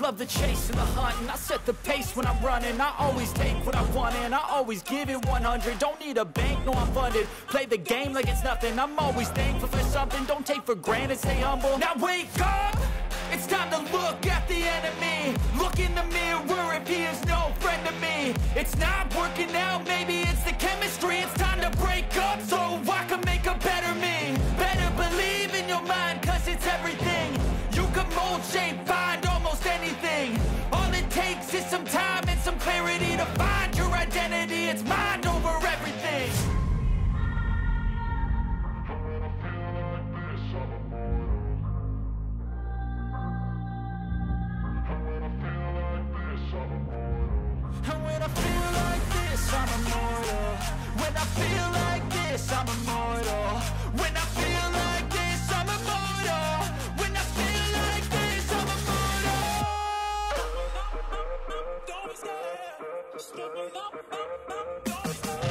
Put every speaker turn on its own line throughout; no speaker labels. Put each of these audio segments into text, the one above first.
love the chase and the hunt, and I set the pace when I'm running. I always take what I want and I always give it 100. Don't need a bank, no I'm funded. Play the game like it's nothing. I'm always thankful for something. Don't take for granted, stay humble. Now wake up, it's time to look at the enemy. Look in the mirror if he is no friend to me. It's not working out, maybe it's the chemistry. It's time to break up so I can make a better me. Better believe in your mind, cause it's everything. You can mold, shape, find almost anything. All it takes is some time and some clarity to find your identity. It's mind over everything. And when I feel like this, I'm immortal. When I feel like this, I'm immortal. When I feel like this, I'm immortal. When I feel like this, I'm immortal. Don't be scared. Just get me up. Don't be scared.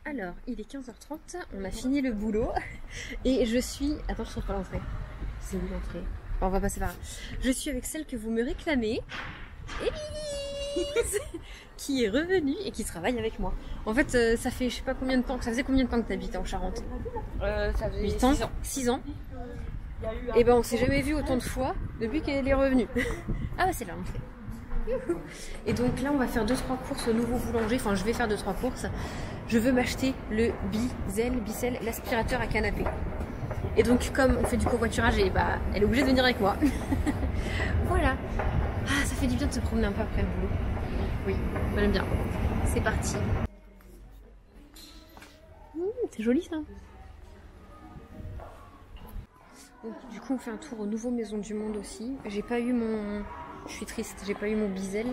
Alors, il est 15h30, on a fini le boulot et je suis... Attends, je trouve pas l'entrée. C'est où l'entrée? Bon, on va passer par là. Je suis avec celle que vous me réclamez, Élise, qui est revenue et qui travaille avec moi. En fait, ça fait je sais pas combien de temps, ça faisait combien de temps que tu habitais en Charente?
Ça faisait
8 ans 6 ans. Et ben on s'est jamais vu autant de fois depuis qu'elle est revenue. Ah bah c'est là l'entrée. Et donc là on va faire 2-3 courses au nouveau boulanger, enfin je vais faire 2-3 courses. Je veux m'acheter le Bicel, l'aspirateur à canapé. Et donc comme on fait du covoiturage, et bah elle est obligée de venir avec moi. Voilà. Ah ça fait du bien de se promener un peu après le boulot. Oui, j'aime bien. C'est parti. C'est joli ça. Donc, du coup on fait un tour aux nouveaux Maisons du Monde aussi. J'ai pas eu mon... Je suis triste, j'ai pas eu mon Bicel.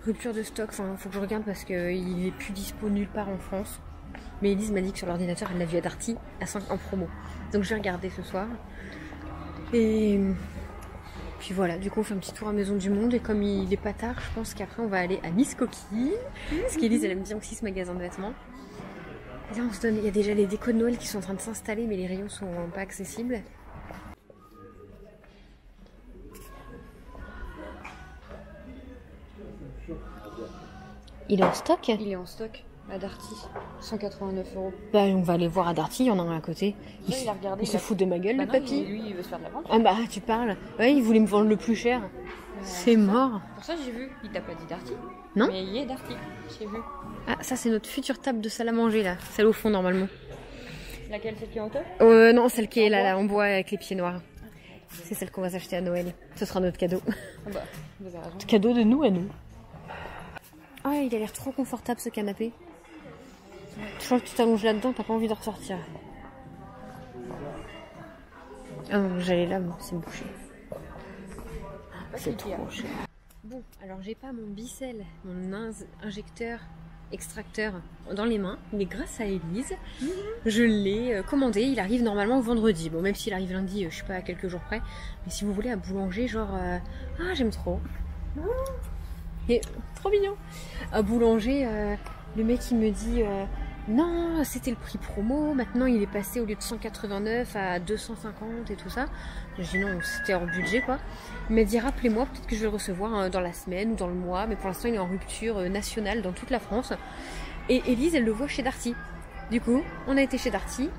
Rupture de stock, enfin faut que je regarde parce qu'il est plus dispo nulle part en France. Mais Elise m'a dit que sur l'ordinateur elle l'a vu à Darty à 5 en promo. Donc je vais regarder ce soir. Et puis voilà, du coup on fait un petit tour à Maison du Monde. Et comme il est pas tard, je pense qu'après on va aller à Miss Coquille. Parce qu'Elise elle aime bien aussi ce magasin de vêtements. Et là on se donne, il y a déjà les décos de Noël qui sont en train de s'installer mais les rayons sont pas accessibles. Il est en stock?
Il est en stock à Darty, 189 €.
Bah on va aller voir à Darty, il y en a un à côté.
Il a regardé,
il se fout de ma gueule, le papy.
Lui il veut se faire de la vente.
Ah bah tu parles. Ouais, il voulait me vendre le plus cher. C'est mort.
Pour ça j'ai vu, il t'a pas dit Darty.
Non?
Mais il est Darty, j'ai vu.
Ah ça c'est notre future table de salle à manger là, celle au fond normalement.
Laquelle, celle qui est en hauteur?
Non, celle qui est là en bois avec les pieds noirs. C'est celle qu'on va s'acheter à Noël. Ce sera notre cadeau.
Ah bah, vous avez raison.
Cadeau de nous à nous. Ah, il a l'air trop confortable ce canapé. Je crois que tu t'allonges là-dedans, t'as pas envie de ressortir. Ah non, j'allais là, c'est bouché. C'est trop cher. Bon, alors j'ai pas mon Bicel, mon injecteur, extracteur dans les mains, mais grâce à Elise, je l'ai commandé. Il arrive normalement vendredi. Bon, même s'il arrive lundi, je suis pas à quelques jours près. Mais si vous voulez, à boulanger, genre... Ah, j'aime trop. Et trop mignon. À boulanger, le mec il me dit non, c'était le prix promo, maintenant il est passé au lieu de 189 à 250 et tout ça. J'ai dit non, c'était hors budget quoi. Il m'a dit rappelez-moi, peut-être que je vais le recevoir dans la semaine ou dans le mois, mais pour l'instant il est en rupture nationale dans toute la France. Et Elise elle le voit chez Darty. Du coup, on a été chez Darty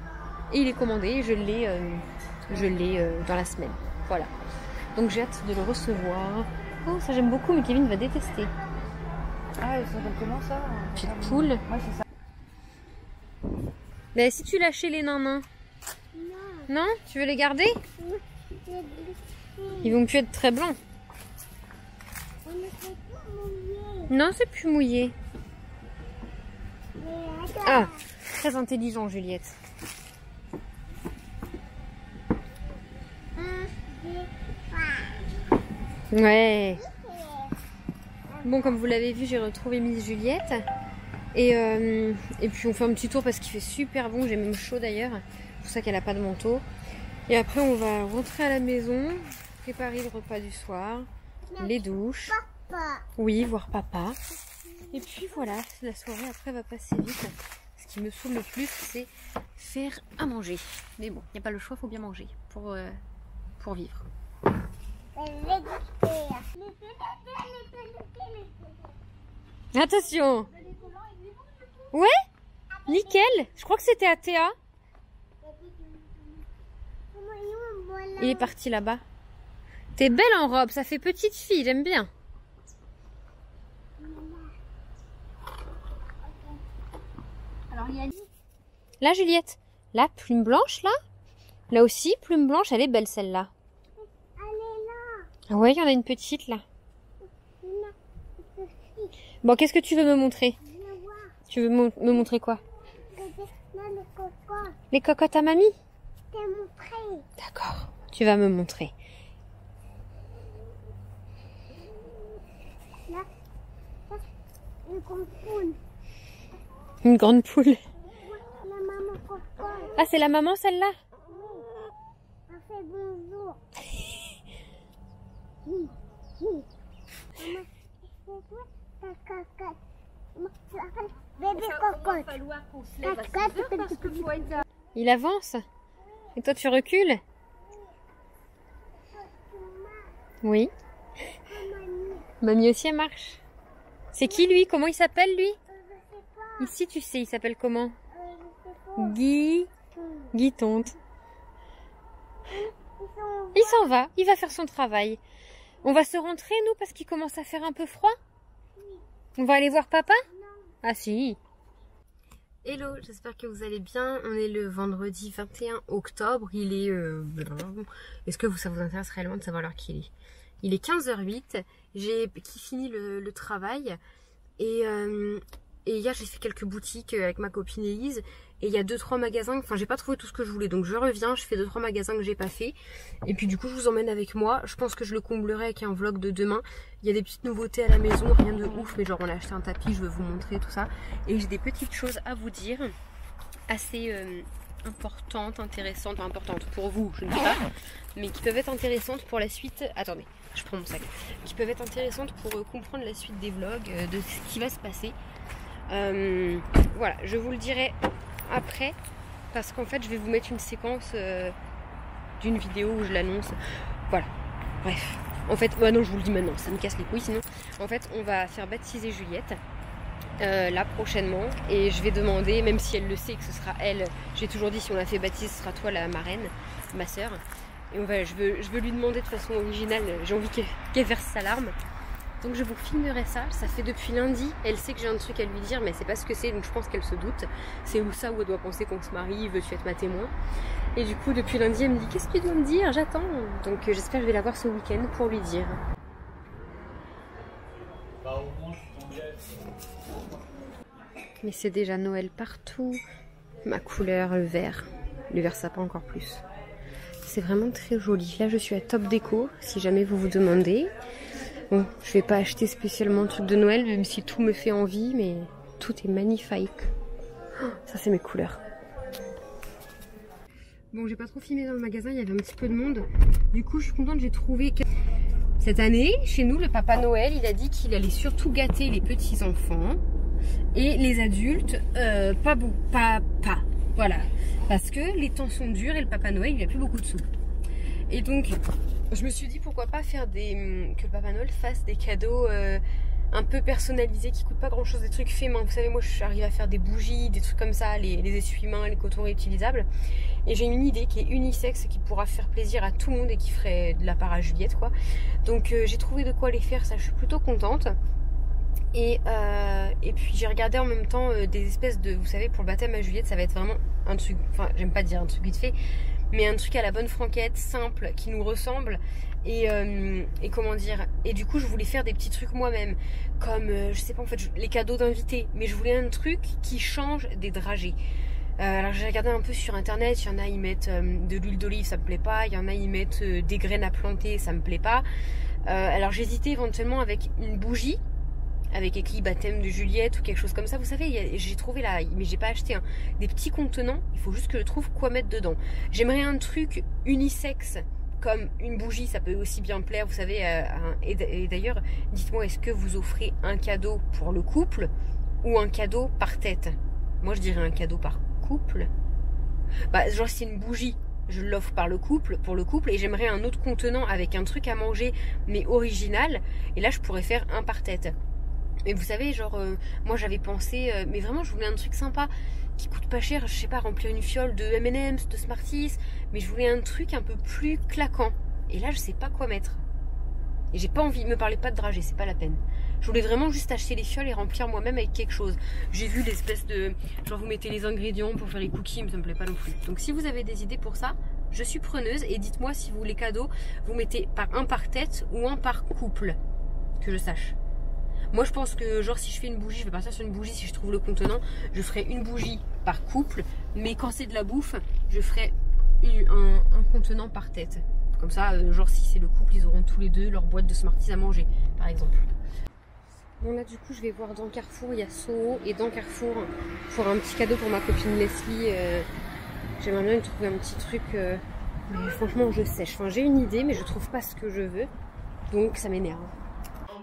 et il est commandé et je l'ai dans la semaine. Voilà. Donc j'ai hâte de le recevoir. Oh, ça j'aime beaucoup, mais Kevin va détester.
Ah, ça s'appelle comment ça?
Petite poule.
Ouais, c'est ça.
Mais si tu lâchais les nains. Non. Non? Tu veux les garder? Ils vont plus être très blancs. Non, c'est plus mouillé. Ah, très intelligent, Juliette. Ouais. Bon, comme vous l'avez vu, j'ai retrouvé Miss Juliette. Et puis on fait un petit tour parce qu'il fait super bon. J'ai même chaud d'ailleurs. C'est pour ça qu'elle a pas de manteau. Et après, on va rentrer à la maison, préparer le repas du soir, les douches.
Papa.
Oui, voir papa. Et puis voilà, la soirée après va passer vite. Ce qui me saoule le plus, c'est faire à manger. Mais bon, il n'y a pas le choix, il faut bien manger pour vivre. Attention! Ouais? Nickel! Je crois que c'était à Théa. Il est parti là-bas. T'es belle en robe, ça fait petite fille, j'aime bien.
Alors, il y a...
Là, Juliette, la plume blanche, là. Là aussi, plume blanche, elle est belle celle-là.
Elle est là.
Ah ouais, il y en a une petite là. Bon, qu'est-ce que tu veux me montrer?
Je veux voir.
Tu veux me montrer quoi?
Là, le coco.
Les cocottes à mamie?
Je t'ai montré.
D'accord, tu vas me montrer.
Là, une grande poule.
Une grande poule.
La maman coco.
Ah, c'est la maman celle-là?
Elle fait bonjour. Maman, c'est quoi ta cocotte? Bébé cocotte.
Il avance? Et toi, tu recules? Oui. Mamie aussi, elle marche. C'est qui lui? Comment il s'appelle lui? Ici, tu sais, il s'appelle comment? Guy Tonte. Il s'en va, il va faire son travail. On va se rentrer, nous, parce qu'il commence à faire un peu froid? On va aller voir papa? Ah si. Hello, j'espère que vous allez bien. On est le vendredi 21 octobre. Il est... Est-ce que ça vous intéresse réellement de savoir l'heure qu'il est? Il est 15h08. J'ai fini le travail. Et hier, j'ai fait quelques boutiques avec ma copine Élise. Et il y a 2-3 magasins, enfin j'ai pas trouvé tout ce que je voulais. Donc je reviens, je fais 2-3 magasins que j'ai pas fait. Et puis du coup je vous emmène avec moi. Je pense que je le comblerai avec un vlog de demain. Il y a des petites nouveautés à la maison, rien de ouf. Mais genre on a acheté un tapis, je vais vous montrer tout ça. Et j'ai des petites choses à vous dire. Assez importantes, intéressantes. Enfin importantes pour vous, je ne sais pas. Mais qui peuvent être intéressantes pour la suite. Attendez, je prends mon sac. Qui peuvent être intéressantes pour comprendre la suite des vlogs, de ce qui va se passer. Voilà, je vous le dirai après, parce qu'en fait je vais vous mettre une séquence d'une vidéo où je l'annonce. Voilà, bref. En fait, non, je vous le dis maintenant, ça me casse les couilles sinon. En fait, on va faire baptiser Juliette là prochainement, et je vais demander, même si elle le sait que ce sera elle, j'ai toujours dit si on la fait baptiser, ce sera toi la marraine, ma soeur. Et je veux lui demander de façon originale, j'ai envie qu'elle verse sa larme. Donc je vous filmerai ça, ça fait depuis lundi, elle sait que j'ai un truc à lui dire mais c'est pas ce que c'est, donc je pense qu'elle se doute. C'est où ça où elle doit penser qu'on se marie, veux-tu être ma témoin? Et du coup depuis lundi elle me dit qu'est-ce que tu dois me dire, j'attends. Donc j'espère que je vais la voir ce week-end pour lui dire. Mais c'est déjà Noël partout, ma couleur, le vert sapin encore plus. C'est vraiment très joli, là je suis à Top Déco si jamais vous vous demandez. Bon, je vais pas acheter spécialement un truc de Noël, même si tout me fait envie, mais tout est magnifique. Oh, ça, c'est mes couleurs. Bon, j'ai pas trop filmé dans le magasin, il y avait un petit peu de monde. Du coup, je suis contente, j'ai trouvé... Cette année, chez nous, le Papa Noël, il a dit qu'il allait surtout gâter les petits-enfants. Et les adultes, pas. Voilà. Parce que les temps sont durs et le Papa Noël, il a plus beaucoup de sous. Et donc... Je me suis dit pourquoi pas faire que le Papa Noël fasse des cadeaux un peu personnalisés qui coûtent pas grand chose, des trucs faits main. Vous savez, moi je suis arrivée à faire des bougies, des trucs comme ça, les essuie-mains, les cotons réutilisables. Et j'ai une idée qui est unisexe, qui pourra faire plaisir à tout le monde et qui ferait de la part à Juliette quoi. Donc j'ai trouvé de quoi les faire, ça je suis plutôt contente. Et puis j'ai regardé en même temps des espèces de, vous savez, pour le baptême à Juliette, ça va être vraiment un truc, enfin j'aime pas dire un truc vite fait, mais un truc à la bonne franquette, simple, qui nous ressemble. Et comment dire, et du coup je voulais faire des petits trucs moi-même, comme je sais pas en fait les cadeaux d'invités, mais je voulais un truc qui change des dragées. Alors j'ai regardé un peu sur internet, il y en a ils mettent de l'huile d'olive, ça me plaît pas, il y en a ils mettent des graines à planter, ça me plaît pas. Alors j'hésitais éventuellement avec une bougie avec écrit baptême de Juliette ou quelque chose comme ça. Vous savez, j'ai trouvé là, mais j'ai pas acheté, hein, des petits contenants. Il faut juste que je trouve quoi mettre dedans. J'aimerais un truc unisexe, comme une bougie, ça peut aussi bien plaire, vous savez. Et d'ailleurs, dites-moi, est-ce que vous offrez un cadeau pour le couple ou un cadeau par tête? Moi, je dirais un cadeau par couple. Bah, genre, c'est une bougie, je l'offre par le couple, pour le couple, et j'aimerais un autre contenant avec un truc à manger, mais original. Et là, je pourrais faire un par tête. Mais vous savez, genre, moi j'avais pensé, mais vraiment je voulais un truc sympa, qui coûte pas cher, je sais pas, remplir une fiole de M&M's, de Smarties, mais je voulais un truc un peu plus claquant. Et là je sais pas quoi mettre. Et j'ai pas envie, me parlez pas de dragée, c'est pas la peine. Je voulais vraiment juste acheter les fioles et remplir moi-même avec quelque chose. J'ai vu l'espèce de, genre vous mettez les ingrédients pour faire les cookies, mais ça me plaît pas non plus. Donc si vous avez des idées pour ça, je suis preneuse, et dites-moi si vous les cadeaux, vous mettez un par tête ou un par couple, que je sache. Moi je pense que genre si je fais une bougie, je vais partir sur une bougie, si je trouve le contenant, je ferai une bougie par couple, mais quand c'est de la bouffe, je ferai un contenant par tête. Comme ça, genre si c'est le couple, ils auront tous les deux leur boîte de Smarties à manger, par exemple. Bon là du coup je vais voir dans Carrefour, il y a Soho, et dans Carrefour, pour un petit cadeau pour ma copine Leslie, j'aimerais bien lui trouver un petit truc, mais franchement je sèche. Enfin j'ai une idée mais je trouve pas ce que je veux, donc ça m'énerve.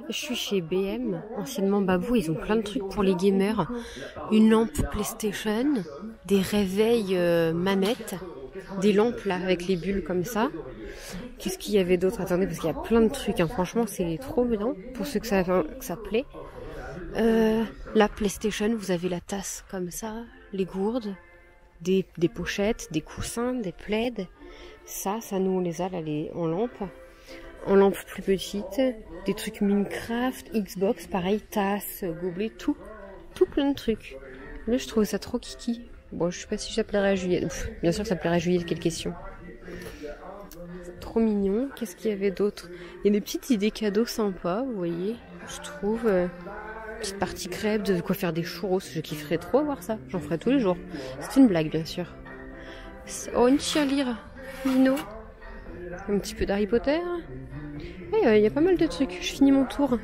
Je suis chez BM, anciennement Babou, ils ont plein de trucs pour les gamers. Une lampe PlayStation, des réveils manettes, des lampes là avec les bulles comme ça. Qu'est-ce qu'il y avait d'autre? Attendez, parce qu'il y a plein de trucs, hein. Franchement c'est trop bien pour ceux que ça plaît. La PlayStation, vous avez la tasse comme ça, les gourdes, des pochettes, des coussins, des plaids. Ça nous on les a là en lampe. En lampe plus petite, des trucs Minecraft, Xbox, pareil, tasse, gobelet, tout plein de trucs. Là, je trouve ça trop kiki. Bon, je sais pas si ça plairait à Juliette. Bien sûr que ça plairait à Juliette, quelle question. Trop mignon. Qu'est-ce qu'il y avait d'autre? Il y a des petites idées cadeaux sympas, vous voyez. Je trouve, petite partie crêpe, de quoi faire des churros. Je kifferais trop voir ça. J'en ferai tous les jours. C'est une blague, bien sûr. Oh, une tirelire. Lino. Un petit peu d'Harry Potter. Il y a pas mal de trucs. Je finis mon tour.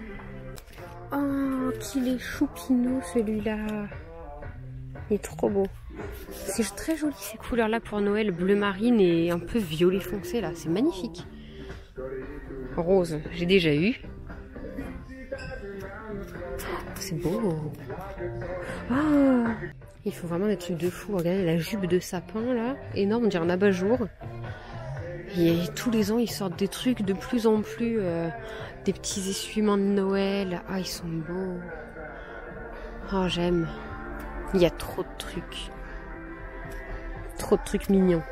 Oh, qu'il est choupinou celui-là. Il est trop beau. C'est très joli ces couleurs-là pour Noël. Bleu marine et un peu violet foncé là. C'est magnifique. Rose, j'ai déjà eu. C'est beau. Oh, il faut vraiment des trucs de fou. Regardez la jupe de sapin là. Énorme, on dirait un abat-jour. Et tous les ans, ils sortent des trucs de plus en plus, des petits essuie-mains de Noël. Ah, ils sont beaux. Oh, j'aime. Il y a trop de trucs. Trop de trucs mignons.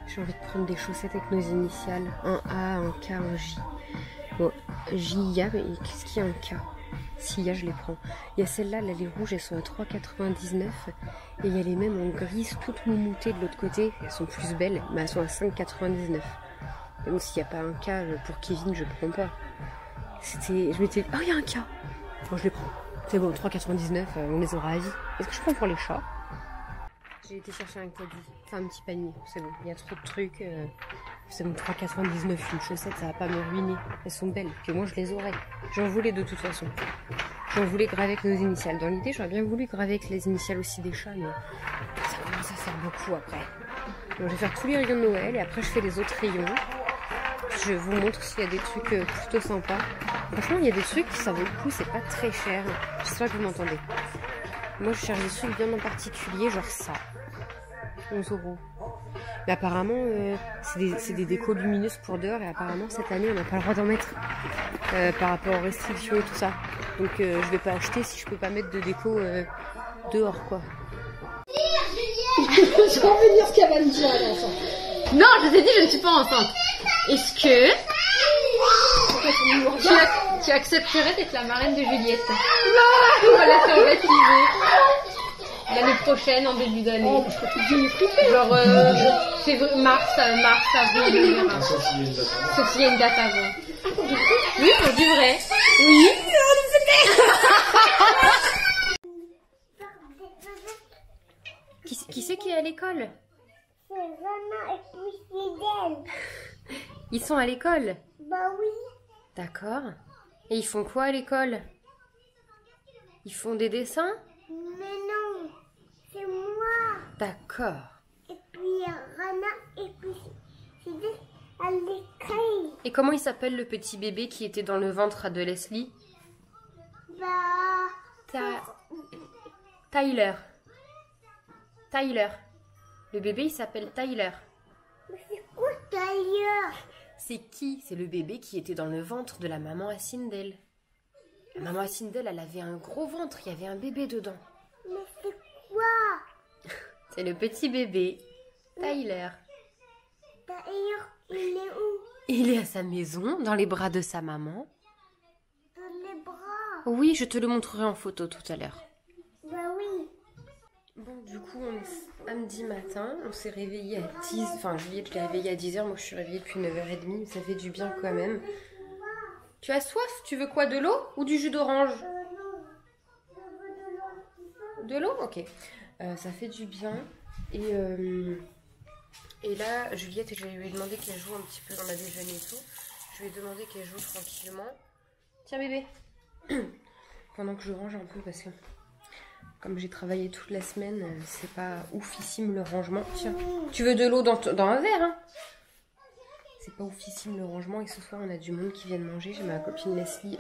J'ai envie de prendre des chaussettes avec nos initiales. Un A, un K, un J. Bon, J, y a, mais qu'est-ce qu'il y a un K? Si, y a, je les prends. Il y a celles-là, là, les rouges, elles sont à 3,99. Et il y a les mêmes en grise, toutes moumoutées de l'autre côté. Elles sont plus belles, mais elles sont à 5,99. Même s'il n'y a pas un K pour Kevin, je prends pas. Je m'étais... Oh, il y a un K. Bon, je les prends. C'est bon, 3,99, on les aura à vie. Est-ce que je prends pour les chats? J'ai été chercher un caddie, enfin un petit panier, c'est bon. Il y a trop de trucs. C'est bon, 3,99 une chaussette, ça va pas me ruiner. Elles sont belles, puis moi je les aurais. J'en voulais de toute façon. J'en voulais graver avec nos initiales. Dans l'idée, j'aurais bien voulu graver avec les initiales aussi des chats, mais ça commence à faire beaucoup après. Donc, je vais faire tous les rayons de Noël et après je fais les autres rayons. Je vous montre s'il y a des trucs plutôt sympas. Franchement, il y a des trucs qui ça vaut le coup, c'est pas très cher. J'espère que vous m'entendez. Moi, je cherche des trucs bien en particulier, genre ça. 11 €. Mais apparemment, c'est des décos lumineuses pour dehors et apparemment, cette année, on n'a pas le droit d'en mettre par rapport aux restrictions et tout ça. Donc, je vais pas acheter si je peux pas mettre de déco dehors, quoi.
Je vais revenir ce qu'elle va me dire à l'enfant.
Non, je t'ai dit, je ne suis pas enceinte. Est-ce que tu accepterais d'être la marraine de Juliette? Non, on va la faire baptiser l'année prochaine, en début d'année. Genre mars, avril, on verra. Sauf s'il y a une date avant. Oui, pour du vrai. Oui. Qui c'est qui est à l'école?
c'est Rana et puis Fidèle.
Ils sont à l'école?
Bah oui.
D'accord. Et ils font quoi à l'école? Ils font des dessins?
Mais non, c'est moi.
D'accord.
Et puis Rana et puis Fidèle à l'école.
Et comment il s'appelle le petit bébé qui était dans le ventre de Leslie?
Bah...
Tyler. Tyler. Le bébé, il s'appelle Tyler.
Mais c'est quoi d'ailleurs?
C'est qui? C'est le bébé qui était dans le ventre de la maman à Sindel. La maman à Sindel, elle avait un gros ventre, il y avait un bébé dedans.
Mais c'est quoi?
C'est le petit bébé, Tyler.
D'ailleurs, il est où?
Il est à sa maison, dans les bras de sa maman.
Dans les bras.
Oui, je te le montrerai en photo tout à l'heure.
Bah oui.
Bon, du coup, on est samedi matin, on s'est réveillé à 10... Enfin, Juliette, je l'ai réveillée à 10h, moi je suis réveillée depuis 9h30, mais ça fait du bien quand même. Tu as soif? Tu veux quoi, de l'eau ou du jus d'orange? De l'eau? Ok. Ça fait du bien. Et là, Juliette, je lui ai demandé qu'elle joue un petit peu dans la déjeuner et tout. Je lui ai demandé qu'elle joue tranquillement. Tiens bébé. Pendant que je range un peu parce que comme j'ai travaillé toute la semaine, c'est pas oufissime le rangement. Tiens, tu veux de l'eau dans un verre, hein? C'est pas oufissime le rangement et ce soir on a du monde qui vient de manger. J'ai ma copine Leslie,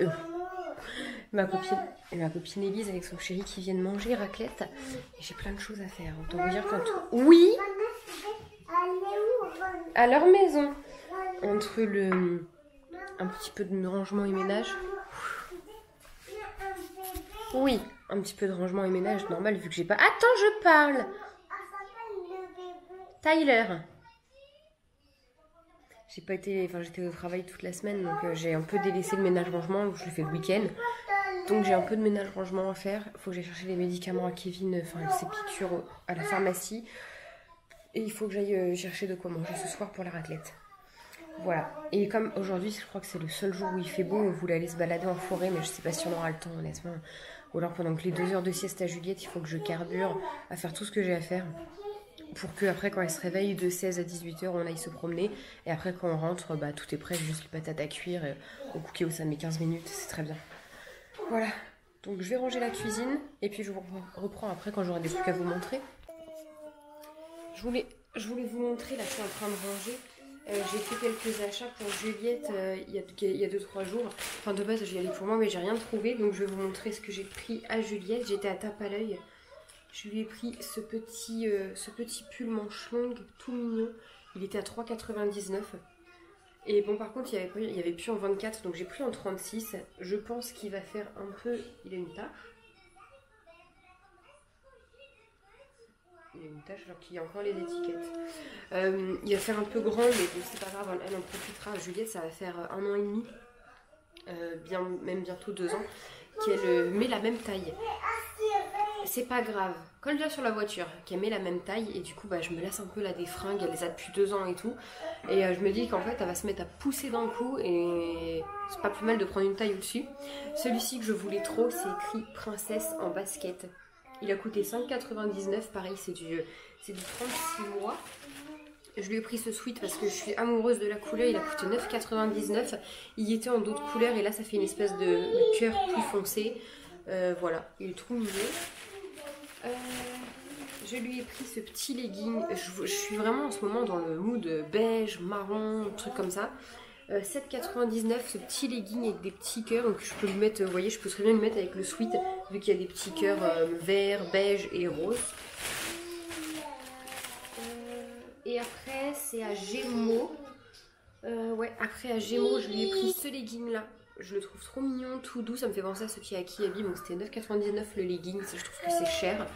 ma copine Élise avec son chéri qui viennent manger raclette. Et j'ai plein de choses à faire. Autant vous dire qu'en tout... Oui, à leur maison. Entre un petit peu de rangement et ménage. Oui, un petit peu de rangement et ménage normal vu que j'ai pas... Attends, je parle. Tyler. J'ai pas été... Enfin, j'étais au travail toute la semaine, donc j'ai un peu délaissé le ménage-rangement, je le fais le week-end. Donc j'ai un peu de ménage-rangement à faire. Il faut que j'aille chercher les médicaments à Kevin, enfin ses piqûres à la pharmacie. Et il faut que j'aille chercher de quoi manger ce soir pour la raclette. Voilà. Et comme aujourd'hui, je crois que c'est le seul jour où il fait beau, on voulait aller se balader en forêt, mais je sais pas si on aura le temps, honnêtement. Ou alors pendant que les 2 heures de sieste à Juliette, il faut que je carbure à faire tout ce que j'ai à faire. Pour que après, quand elle se réveille, de 16 à 18h, on aille se promener. Et après, quand on rentre, bah, tout est prêt, juste les patates à cuire. Au cookie, ça met 15 minutes, c'est très bien. Voilà. Donc je vais ranger la cuisine. Et puis je vous reprends après quand j'aurai des trucs à vous montrer. Je voulais vous montrer, là je suis en train de ranger. J'ai fait quelques achats pour Juliette il y a 2-3 jours. Enfin de base j'y allais pour moi mais j'ai rien trouvé. Donc je vais vous montrer ce que j'ai pris à Juliette. J'étais à tape à l'œil. Je lui ai pris ce petit pull manche longue tout mignon. Il était à 3,99 €. Et bon par contre il y avait plus en 24 donc j'ai pris en 36. Je pense qu'il va faire un peu... Il a une tache. Il y a une tache alors qu'il y a encore les étiquettes. Il va faire un peu grand mais bon, c'est pas grave, elle en profitera. Juliette ça va faire 1 an et demi, même bientôt 2 ans, qu'elle met la même taille. C'est pas grave, colle-la sur la voiture, qu'elle met la même taille et du coup bah, je me laisse un peu là des fringues, elle les a depuis 2 ans et tout. Et je me dis qu'en fait elle va se mettre à pousser d'un coup et c'est pas plus mal de prendre une taille au-dessus. Celui-ci que je voulais trop, c'est écrit princesse en basket. Il a coûté 5,99 €, pareil c'est du 36 mois. Je lui ai pris ce sweat parce que je suis amoureuse de la couleur, il a coûté 9,99 €. Il y était en d'autres couleurs et là ça fait une espèce de cœur plus foncé. Voilà, il est trop mignon. Je lui ai pris ce petit legging, je suis vraiment en ce moment dans le mood beige, marron, truc comme ça. 7,99 € ce petit legging avec des petits cœurs, donc je peux le mettre, vous voyez, je peux très bien le mettre avec le sweat vu qu'il y a des petits cœurs vert, beige et rose. Et après c'est à Gémeaux. Ouais, après à Gémeaux je lui ai pris ce legging là. Je le trouve trop mignon, tout doux, ça me fait penser à ce qui est à Kiabi, donc c'était 9,99 € le legging, je trouve que c'est cher.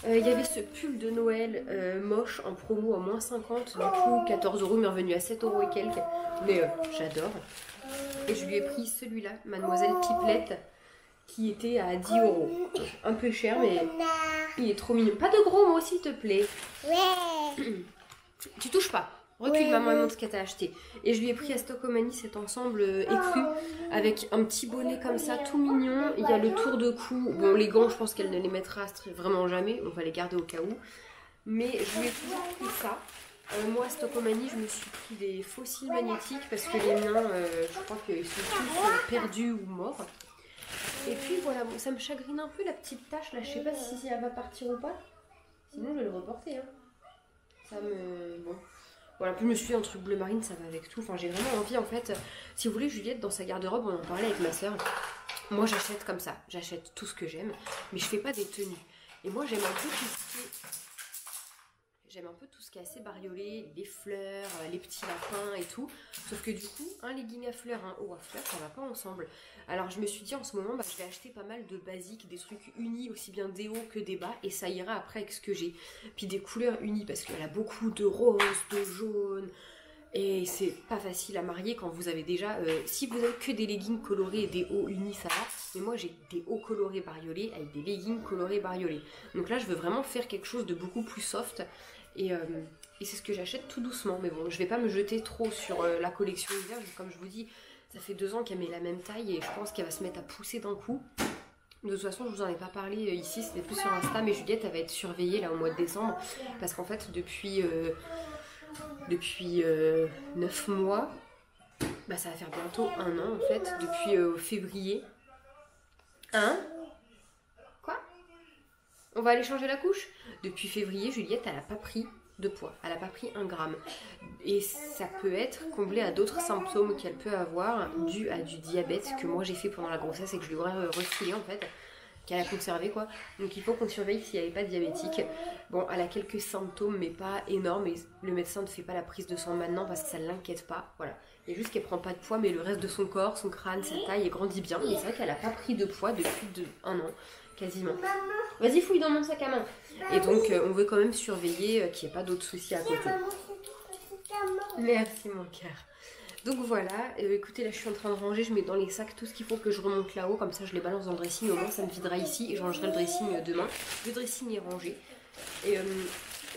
Il y avait ce pull de Noël moche en promo à moins 50, du coup 14 €, mais revenu à 7 € et quelques, mais j'adore. Et je lui ai pris celui-là, Mademoiselle Pipelette, qui était à 10 €. Un peu cher, mais il est trop mignon. Pas de gros mots s'il te plaît. Tu touches pas. Recule, maman, elle montre ce qu'elle t'a acheté. Et je lui ai pris à Stockomanie cet ensemble écru avec un petit bonnet comme ça, tout mignon. Il y a le tour de cou. Bon, les gants, je pense qu'elle ne les mettra vraiment jamais. On va les garder au cas où. Mais je lui ai toujours pris ça. Moi, à Stockomanie, je me suis pris des fossiles magnétiques parce que les miens, je crois qu'ils sont tous perdus ou morts. Et puis voilà, bon, ça me chagrine un peu la petite tache là, je sais pas si elle va partir ou pas. Sinon, je vais le reporter. Hein. Ça me... Bon. Voilà, puis je me suis dit un truc bleu marine, ça va avec tout. Enfin, j'ai vraiment envie en fait. Si vous voulez, Juliette, dans sa garde-robe, on en parlait avec ma soeur. Moi, j'achète comme ça. J'achète tout ce que j'aime, mais je fais pas des tenues. Et moi, j'aime un peu tout ce qui est... J'aime un peu tout ce qui est assez bariolé, les fleurs, les petits lapins et tout. Sauf que du coup, un legging à fleurs, un haut à fleurs, ça va pas ensemble. Alors je me suis dit en ce moment, je vais acheter pas mal de basiques, des trucs unis, aussi bien des hauts que des bas. Et ça ira après avec ce que j'ai. Puis des couleurs unies, parce qu'il y en a beaucoup de rose, de jaune. Et c'est pas facile à marier quand vous avez déjà... si vous avez que des leggings colorés et des hauts unis, ça va. Mais moi, j'ai des hauts colorés bariolés avec des leggings colorés bariolés. Donc là, je veux vraiment faire quelque chose de beaucoup plus soft. Et c'est ce que j'achète tout doucement. Mais bon, je vais pas me jeter trop sur la collection hiver. Comme je vous dis, ça fait 2 ans qu'elle met la même taille. Et je pense qu'elle va se mettre à pousser d'un coup. De toute façon, je vous en ai pas parlé ici. C'était plus sur Insta. Mais Juliette, elle va être surveillée là au mois de décembre. Parce qu'en fait, depuis 9 mois, ça va faire bientôt 1 an en fait, depuis février. Hein? Quoi? On va aller changer la couche? Depuis février, Juliette, elle n'a pas pris de poids, elle n'a pas pris 1 gramme. Et ça peut être comblé à d'autres symptômes qu'elle peut avoir dû à du diabète que moi j'ai fait pendant la grossesse et que je lui aurais refilé en fait. Qu'elle a conservé quoi. Donc il faut qu'on surveille si elle n'est pas diabétique. Bon, elle a quelques symptômes mais pas énormes et le médecin ne fait pas la prise de sang maintenant parce que ça ne l'inquiète pas. Voilà. Il y a juste qu'elle prend pas de poids mais le reste de son corps, son crâne, sa taille, elle grandit bien. Et c'est vrai qu'elle n'a pas pris de poids depuis 1 an quasiment. Vas-y, fouille dans mon sac à main. Et donc on veut quand même surveiller qu'il n'y ait pas d'autres soucis à côté. Merci mon cœur. Donc voilà, écoutez, là je suis en train de ranger, je mets dans les sacs tout ce qu'il faut que je remonte là-haut, comme ça je les balance dans le dressing, au moins ça me videra ici et je rangerai le dressing demain. Le dressing est rangé. Et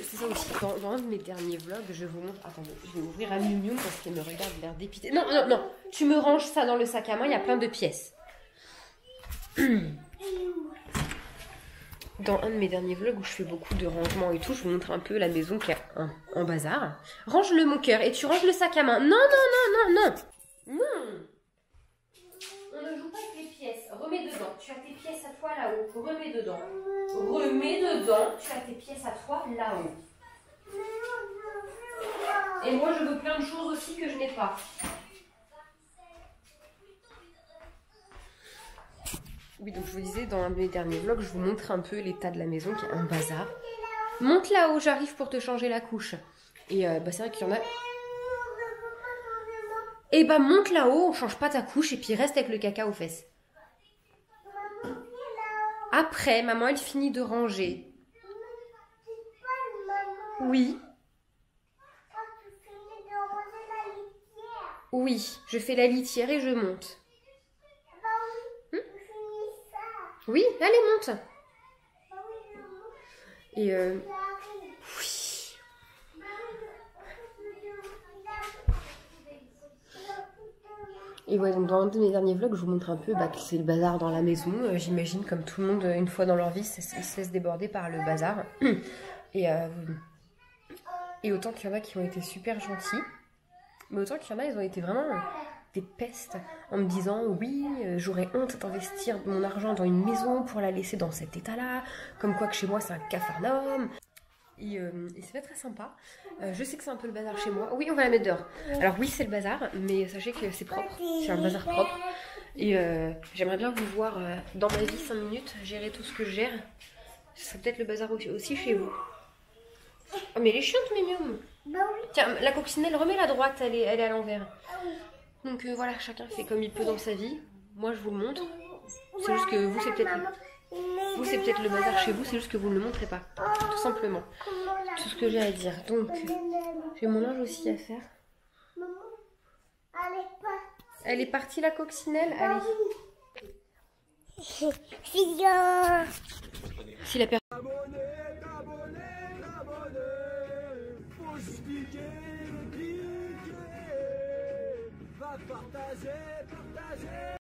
c'est ça aussi, dans un de mes derniers vlogs, je vous montre... Attendez, je vais ouvrir Aluminium parce qu'elle me regarde l'air dépité. Non, non, non, tu me ranges ça dans le sac à main, il y a plein de pièces. Dans un de mes derniers vlogs où je fais beaucoup de rangement et tout, je vous montre un peu la maison qui est en bazar. Range-le mon cœur et tu ranges le sac à main. Non, non, non, non, non. Non. On ne joue pas avec les pièces. Remets dedans. Tu as tes pièces à toi là-haut. Remets dedans. Remets dedans. Tu as tes pièces à toi là-haut. Et moi je veux plein de choses aussi que je n'ai pas. Oui, donc je vous disais, dans un de mes derniers vlogs, je vous montre un peu l'état de la maison qui est un bazar. Monte là-haut, j'arrive pour te changer la couche. Et c'est vrai qu'il y en a... Et monte là-haut, on change pas ta couche et puis reste avec le caca aux fesses. Après, maman, elle finit de ranger. Oui. Oui, je fais la litière et je monte. Oui, allez, monte. Et oui. Et ouais, donc dans un de mes derniers vlogs, je vous montre un peu que c'est le bazar dans la maison. J'imagine, comme tout le monde, une fois dans leur vie, ils se laissent déborder par le bazar. Et autant qu'il y en a qui ont été super gentils, mais autant qu'il y en a, ils ont été vraiment... des pestes en me disant oui j'aurais honte d'investir mon argent dans une maison pour la laisser dans cet état là, comme quoi que chez moi c'est un capharnaüm et c'est pas très sympa. Je sais que c'est un peu le bazar chez moi. Oui, on va la mettre dehors. Alors oui, c'est le bazar, mais sachez que c'est propre, c'est un bazar propre et j'aimerais bien vous voir dans ma vie 5 minutes gérer tout ce que je gère. Ce serait peut-être le bazar aussi chez vous. Oh, mais elle est chiante, Mimium. Tiens, la coccinelle, remets la droite, elle est à l'envers. Donc voilà, chacun fait comme il peut dans sa vie. Moi, je vous le montre. C'est juste que vous, c'est peut-être le bazar chez vous, c'est juste que vous ne le montrez pas. Tout simplement. Tout ce que j'ai à dire. Donc, j'ai mon linge aussi à faire. Elle est partie, la coccinelle? Allez. Si la personne... Partager.